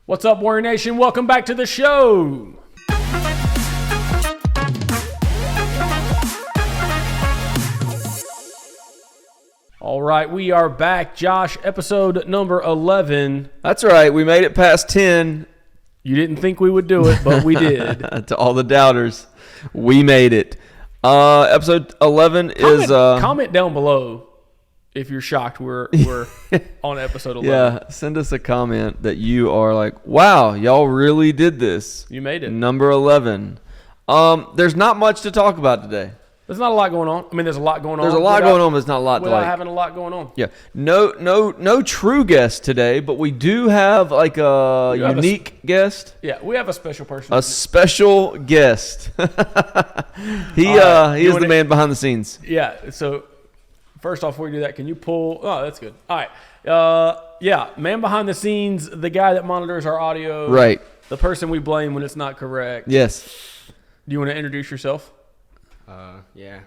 What's up, Warrior Nation? Welcome back to the show. All right, we are back. Josh, episode number 11. That's right. We made it past 10. You didn't think we would do it, but we did. To all the doubters, we made it. Episode 11 is... Comment down below if you're shocked we're on episode 11. Yeah, send us a comment that you are like, wow, y'all really did this. You made it. Number 11. There's not much to talk about today. There's not a lot going on. I mean, there's a lot going on. There's a lot going on, but it's not a lot to like. Having a lot going on. Yeah. No true guest today, but we do have like a unique guest. Yeah, we have a special person. A special guest. He is the man behind the scenes. Yeah, so first off, before we do that, can you pull... Oh, that's good. All right. Yeah, man behind the scenes, the guy that monitors our audio. Right. The person we blame when it's not correct. Yes. Do you want to introduce yourself? Yeah.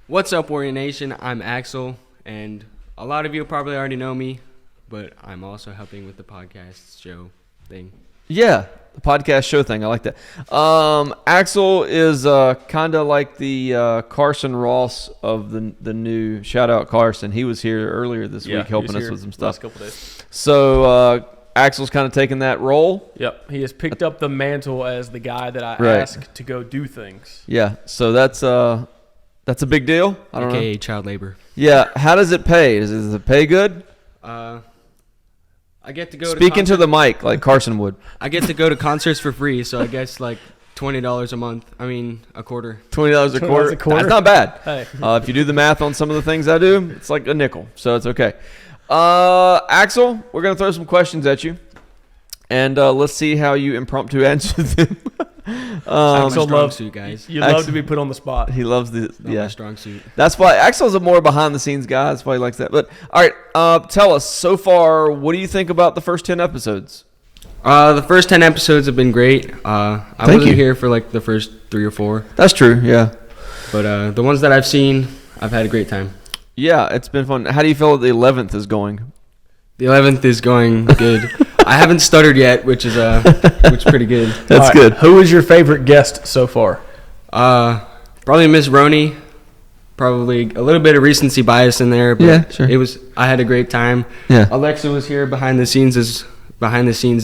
What's up, Warrior Nation? I'm Aksel, and a lot of you probably already know me, but I'm also helping with the podcast show thing. Yeah, the podcast show thing. I like that. Aksel is kind of like the Carson Ross of the new... Shout out Carson. He was here earlier this week helping us with some stuff. Last couple days. So Axel's kind of taking that role. Yep, he has picked up the mantle as the guy that I ask to go do things. Yeah, so that's a big deal. I don't AKA know. child labor. Yeah, how does it pay? Does it pay good? I get to go Speak into the mic like Carson would. I get to go to concerts for free, so I guess like $20 a month. I mean, a quarter. $20 a quarter. That's not bad. Hey. If you do the math on some of the things I do, it's like a nickel, so it's okay. Aksel, we're going to throw some questions at you, and let's see how you impromptu answer them. Axel loves suit, guys. You love to be put on the spot. He loves the My strong suit. That's why Axel's a more behind the scenes guy. That's why he likes that. But all right, tell us so far. What do you think about the first 10 episodes? The first 10 episodes have been great. I wasn't here for like the first 3 or 4. That's true. Yeah. But the ones that I've seen, I've had a great time. Yeah, it's been fun. How do you feel the 11th is going? The 11th is going good. I haven't stuttered yet, which is pretty good. That's good. Who is your favorite guest so far? Probably Miss Roney. Probably a little bit of recency bias in there, but yeah, sure. I had a great time. Yeah. Alexa was here behind the scenes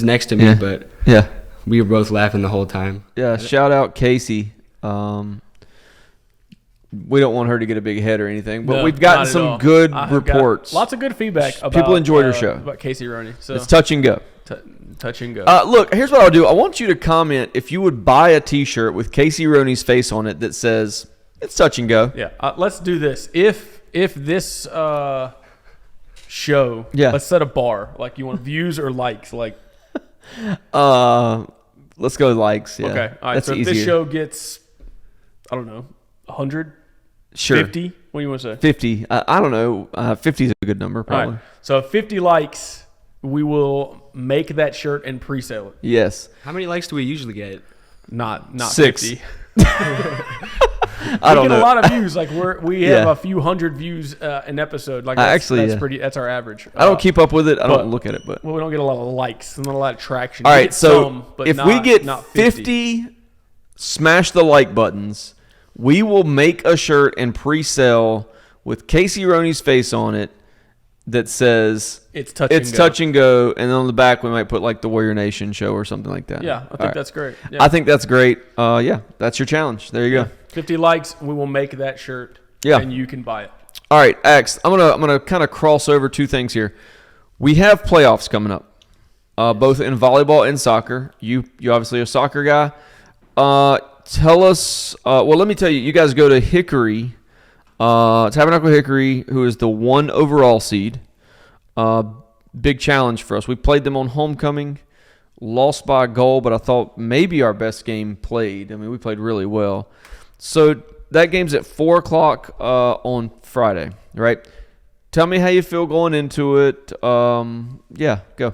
next to me, but yeah, we were both laughing the whole time. Yeah, shout out Casey. We don't want her to get a big head or anything, but we've gotten some good reports. Lots of good feedback about people enjoyed her show. About Casey Roney. So it's touch and go. Touch and go. Look, here's what I'll do. I want you to comment if you would buy a T-shirt with Casey Roney's face on it that says it's touch and go. Yeah, let's do this. If this show, let's set a bar. Like, you want views or likes? Like, let's go likes. Yeah. Okay. All right. That's so easier. if this show gets, I don't know, 100, sure, 50. What do you want to say? 50. I don't know. 50 is a good number, probably. All right. So 50 likes, we will make that shirt and pre-sale it. Yes. How many likes do we usually get? Not 6. 50. I don't know. We get a lot of views. Like we have a few hundred views an episode. Like that's pretty. That's our average. I don't keep up with it. I don't look at it, but we don't get a lot of likes and not a lot of traction. All right, so if we get 50, smash the like buttons. We will make a shirt and pre-sell with Casey Roney's face on it that says it's touch and go, and then on the back we might put like the Warrior Nation show or something like that. Yeah, I think that's great. Yeah. I think that's great. Yeah, that's your challenge. There you go. 50 likes, we will make that shirt. Yeah, and you can buy it. All right, X. I'm gonna kind of cross over 2 things here. We have playoffs coming up, both in volleyball and soccer. You obviously are a soccer guy. Tell us. Well, let me tell you. You guys go to Hickory, Tabernacle Hickory, who is the 1 overall seed. Big challenge for us. We played them on homecoming, lost by a goal, but I thought maybe our best game played. I mean, we played really well. So that game's at 4:00 on Friday, right? Tell me how you feel going into it. Yeah, go.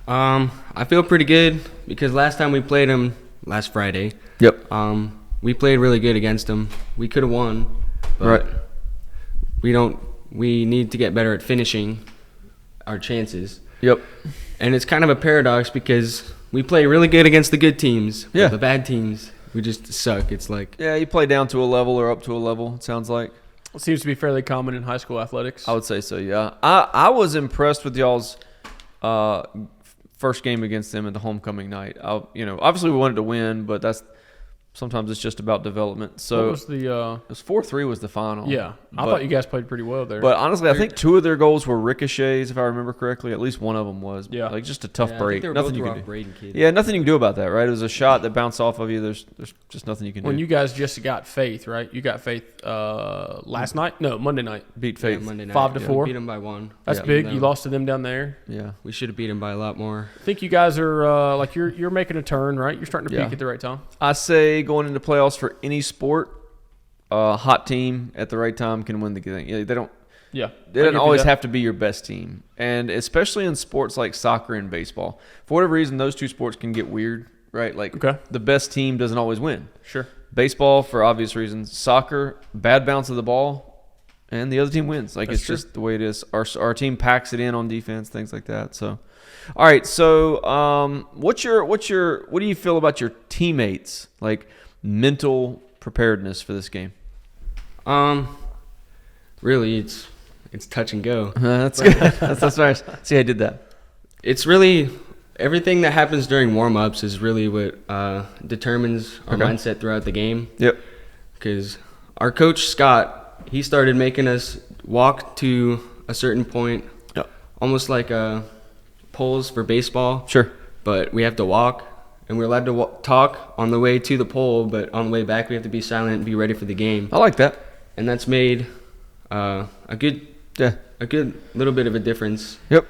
I feel pretty good because last time we played them last Friday. Yep. We played really good against them. We could have won, but we need to get better at finishing our chances. Yep. And it's kind of a paradox because we play really good against the good teams. But Yeah. the bad teams, we just suck. It's like, Yeah, you play down to a level or up to a level, it sounds like. It seems to be fairly common in high school athletics. I would say so, yeah. I was impressed with y'all's first game against them at the homecoming night. Obviously we wanted to win, but sometimes it's just about development. So what was the? it was 4-3 was the final. Yeah, I thought you guys played pretty well there. But honestly, I think 2 of their goals were ricochets, if I remember correctly. At least one of them was. Yeah. Like just a tough yeah, break. I think they were Nothing both you Rob can do. Braden kids. Yeah, nothing you can do about that, right? It was a shot that bounced off of you. There's just nothing you can when do. you guys just got Faith, right? You got Faith last night? No, Monday night. Beat Yeah, Faith. Monday night. 5-4. We beat them by 1. That's Yeah. big. No. You lost to them down there. Yeah. We should have beat them by a lot more. I think you guys are like you're making a turn, right? You're starting to Yeah. peak at the right time. I say going into playoffs for any sport, a hot team at the right time can win the thing. Yeah, they don't Yeah, They don't always have to be your best team. And especially in sports like soccer and baseball. For whatever reason, those two sports can get weird, right? Like the best team doesn't always win. Sure. Baseball, for obvious reasons. Soccer, bad bounce of the ball, and the other team wins. Like, it's just the way it is. Our team packs it in on defense, things like that. So, all right. So, what do you feel about your teammates? Like, mental preparedness for this game? Really, it's touch and go. That's good. That's nice. See, I did that. It's really everything that happens during warm-ups is really what determines our mindset throughout the game. Yep. Because our coach Scott, he started making us walk to a certain point, almost like poles for baseball. Sure. But we have to walk, and we're allowed to talk on the way to the pole, but on the way back we have to be silent and be ready for the game. I like that. And that's made a good little bit of a difference. Yep.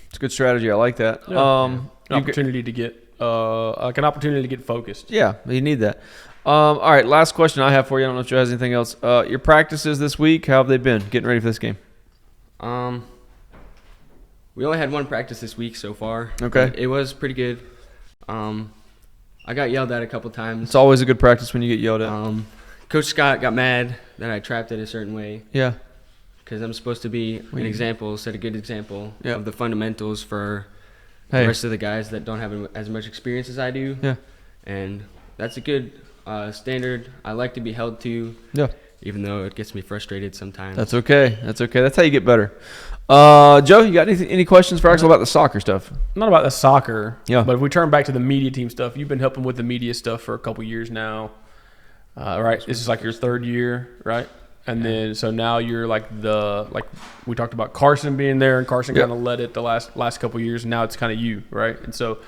It's a good strategy. I like that. Yeah. An opportunity to get focused. Yeah, you need that. All right, last question I have for you. I don't know if Joe has anything else. Your practices this week, how have they been getting ready for this game? We only had one practice this week so far. Okay. It was pretty good. I got yelled at a couple times. It's always a good practice when you get yelled at. Coach Scott got mad that I trapped it a certain way. Yeah. Because I'm supposed to be an example, set a good example of the fundamentals for the rest of the guys that don't have as much experience as I do. Yeah. And that's a good standard I like to be held to. Yeah. Even though it gets me frustrated sometimes. That's okay. That's okay. That's how you get better. Joe, you got any questions for Aksel about the soccer stuff? Not about the soccer. Yeah. But if we turn back to the media team stuff, you've been helping with the media stuff for a couple years now. Right? This is like your third year, right? And then so now you're like we talked about Carson being there, and Carson kind of led it the last couple of years. And now it's kind of you, right? And so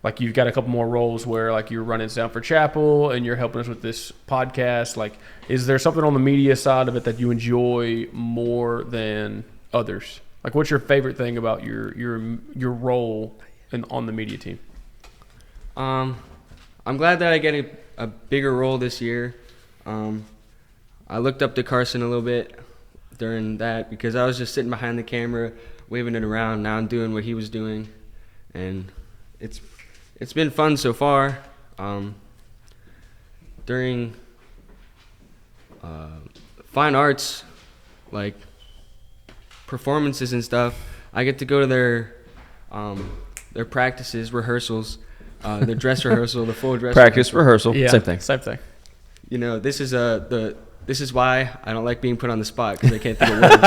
like you've got a couple more roles where like you're running Sound for Chapel and you're helping us with this podcast. Like, is there something on the media side of it that you enjoy more than others? Like, what's your favorite thing about your role on the media team? I'm glad that I get a bigger role this year. I looked up to Carson a little bit during that because I was just sitting behind the camera, waving it around. Now I'm doing what he was doing, and it's been fun so far. During fine arts, like performances and stuff, I get to go to their practices, rehearsals, their dress rehearsal, the full dress Practice, rehearsal, Yeah, same thing. Same thing. You know, this is why I don't like being put on the spot because I can't think of words.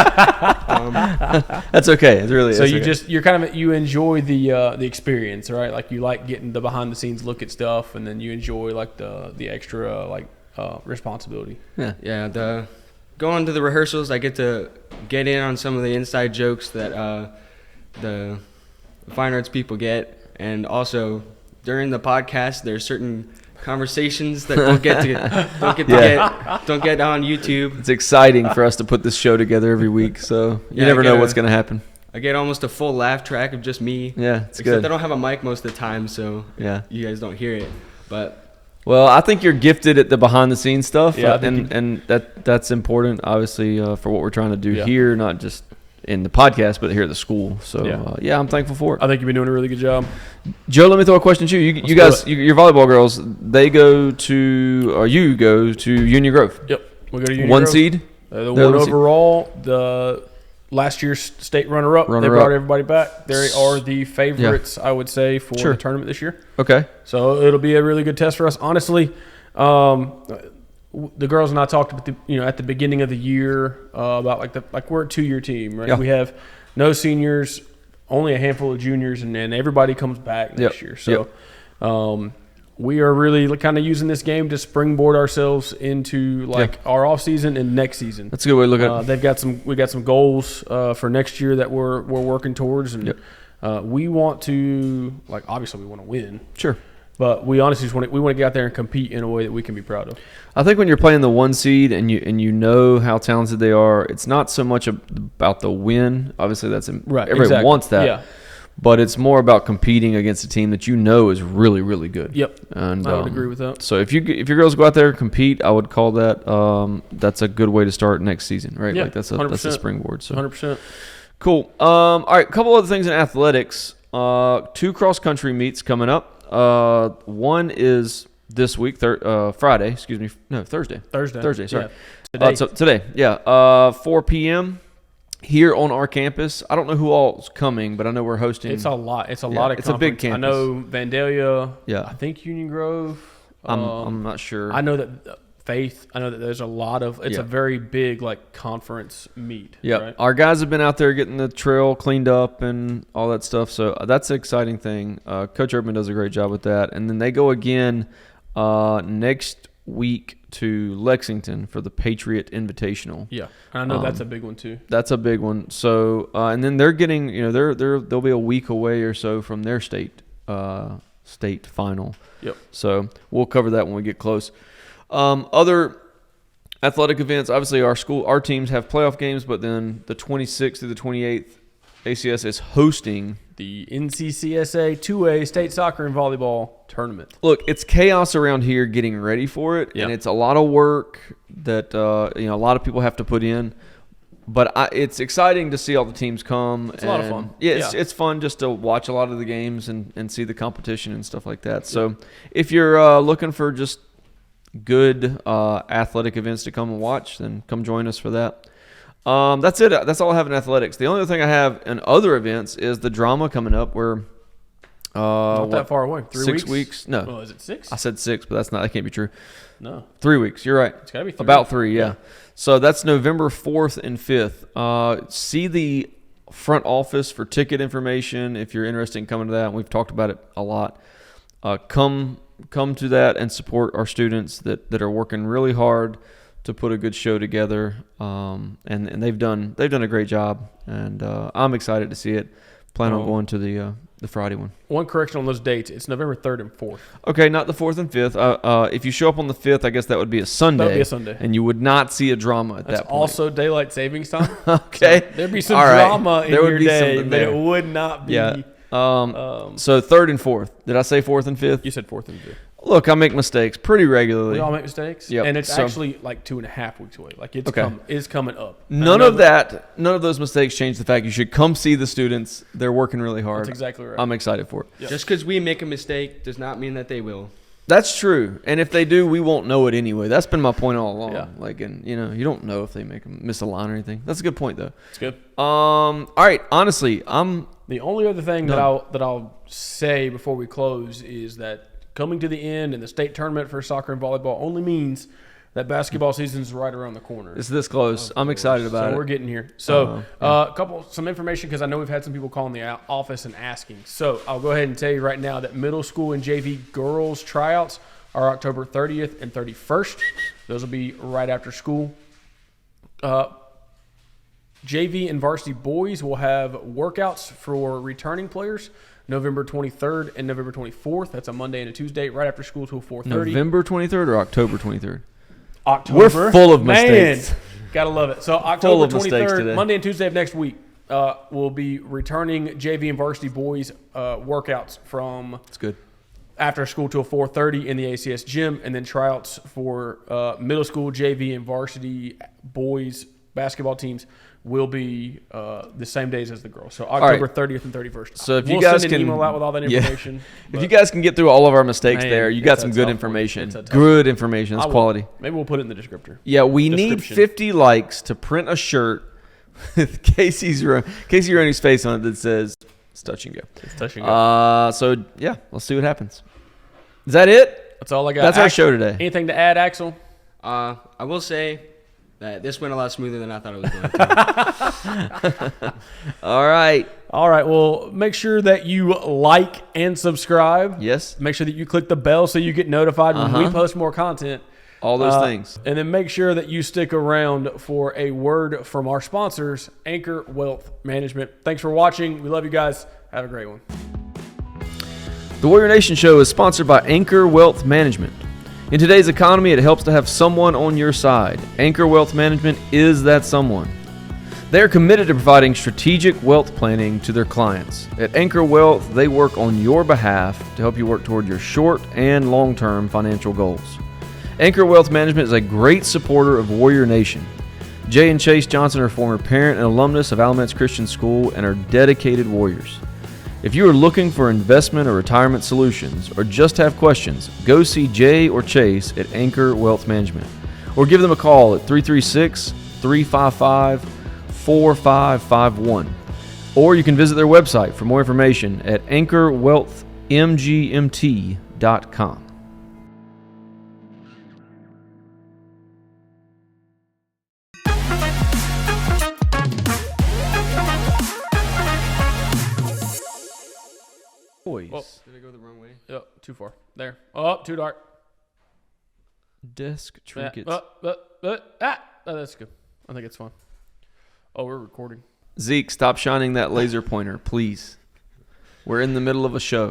That's okay. It's really So that's okay. you enjoy the experience, right? Like you like getting the behind the scenes look at stuff, and then you enjoy like the extra responsibility. Yeah. Going to the rehearsals, I get to get in on some of the inside jokes that the fine arts people get, and also during the podcast, there's certain conversations that don't get on YouTube. It's exciting for us to put this show together every week, so you never know what's going to happen. I get almost a full laugh track of just me. Yeah, it's except good. I don't have a mic most of the time, so you guys don't hear it. But well, I think you're gifted at the behind the scenes stuff, Yeah, and that's important, obviously, for what we're trying to do here, not just in the podcast, but here at the school. So I'm thankful for it. I think you've been doing a really good job. Joe, let me throw a question to you. You guys, your volleyball girls, you go to Union Grove. Yep, we go to Union One Grove. seed. The one overall. last year's state runner-up. They brought everybody back. They are the favorites, I would say, for the tournament this year. Okay. So it'll be a really good test for us. Honestly, the girls and I talked at the beginning of the year about we're a 2-year team, right? Yeah. We have no seniors, only a handful of juniors, and then everybody comes back next year. So we are really kind of using this game to springboard ourselves into our off season and next season. That's a good way to look at it. We got some goals for next year that we're working towards, and we want to obviously we want to win. Sure. But we honestly just want to get out there and compete in a way that we can be proud of. I think when you're playing the 1 seed and you know how talented they are, it's not so much about the win. Obviously, that's right. Everybody wants that. Yeah. But it's more about competing against a team that you know is really, really good. Yep. And I would agree with that. So if your girls go out there and compete, I would call that that's a good way to start next season, right? Yeah, that's a springboard. So 100%. Cool. All right, a couple other things in athletics. 2 cross country meets coming up. One is this week, Friday. Excuse me. No, Thursday. Thursday. Sorry. Yeah. Today. 4 p.m. here on our campus. I don't know who all's coming, but I know we're hosting. It's a lot. It's a lot of. It's a big campus. I know Vandalia. Yeah. I think Union Grove. I'm not sure. I know that Faith. I know that there's a lot of. It's a very big conference meet. Yeah. Right? Our guys have been out there getting the trail cleaned up and all that stuff. So that's an exciting thing. Coach Urban does a great job with that. And then they go again next week to Lexington for the Patriot Invitational. Yeah, I know that's a big one too. That's a big one. So and then they're getting they'll be a week away or so from their state final. Yep. So we'll cover that when we get close. Other athletic events, obviously our teams have playoff games, but then the 26th through the 28th, ACS is hosting the NCCSA 2A state soccer and volleyball tournament. Look, it's chaos around here getting ready for it, and it's a lot of work that a lot of people have to put in. But it's exciting to see all the teams come. It's a lot of fun. Yeah, it's fun just to watch a lot of the games and see the competition and stuff like that. So if you're looking for just good athletic events to come and watch, then come join us for that. That's it. That's all I have in athletics. The only other thing I have in other events is the drama coming up. We're not that far away. 6 weeks? No. Oh, is it 6? I said 6, but that can't be true. No. 3 weeks. You're right. It's got to be 3. About 3, yeah. So that's November 4th and 5th. See the front office for ticket information if you're interested in coming to that. We've talked about it a lot. Come to that and support our students that are working really hard to put a good show together, and they've done a great job, and I'm excited to see it. Plan on going to the Friday one. One correction on those dates: it's November 3rd and 4th. Okay, not the 4th and 5th. If you show up on the 5th, I guess that would be a Sunday. That would be a Sunday, and you would not see a drama at that point. Also daylight savings time. Okay, so there'd be some drama in your day, but there. It would not be. Yeah. So 3rd and 4th. Did I say 4th and 5th? You said 4th and 5th. Look, I make mistakes pretty regularly. We all make mistakes. Yep. And it's actually 2.5 weeks away. It's coming up. None of those mistakes change the fact you should come see the students. They're working really hard. That's exactly right. I'm excited for it. Yep. Just because we make a mistake does not mean that they will. That's true. And if they do, we won't know it anyway. That's been my point all along. Yeah. You don't know if they miss a line or anything. That's a good point though. It's good. All right, honestly, the only other thing that I'll say before we close is that coming to the end in the state tournament for soccer and volleyball only means that basketball season is right around the corner. It's this close. I'm excited about it. So we're getting here. So some information, because I know we've had some people calling the office and asking. So I'll go ahead and tell you right now that middle school and JV girls tryouts are October 30th and 31st. Those will be right after school. JV and varsity boys will have workouts for returning players November 23rd and November 24th. That's a Monday and a Tuesday, right after school till 4:30. November 23rd or October 23rd? October. We're full of mistakes. Man, gotta love it. So October 23rd, Monday and Tuesday of next week, will be returning JV and varsity boys workouts from That's good. after school till 4:30 in the ACS gym, and then tryouts for middle school JV and varsity boys basketball teams will be the same days as the girls. So October 30th and 31st. So if you we'll guys send an email out with all that information. If you guys can get through all of our mistakes there, you got some good information. Good information. It's quality. Maybe we'll put it in the descriptor. Yeah, we need 50 likes to print a shirt Casey Roney's face on it that says it's touch and go. It's touch and go. So yeah, let's see what happens. Is that it? That's all I got. That's our show today. Anything to add, Aksel? I will say that this went a lot smoother than I thought it was going to. All right. All right. Well, make sure that you like and subscribe. Yes. Make sure that you click the bell so you get notified when we post more content. All those things. And then make sure that you stick around for a word from our sponsors, Anchor Wealth Management. Thanks for watching. We love you guys. Have a great one. The Warrior Nation Show is sponsored by Anchor Wealth Management. In today's economy, it helps to have someone on your side. Anchor Wealth Management is that someone. They are committed to providing strategic wealth planning to their clients. At Anchor Wealth, they work on your behalf to help you work toward your short and long-term financial goals. Anchor Wealth Management is a great supporter of Warrior Nation. Jay and Chase Johnson are former parent and alumnus of Alamance Christian School and are dedicated Warriors. If you are looking for investment or retirement solutions or just have questions, go see Jay or Chase at Anchor Wealth Management or give them a call at 336-355-4551. Or you can visit their website for more information at anchorwealthmgmt.com. Boys. Well, Did I go the wrong way? Yep, too far. There. Oh, too dark. Desk trinkets. That's good. I think it's fine. Oh, we're recording. Zeke, stop shining that laser pointer, please. We're in the middle of a show.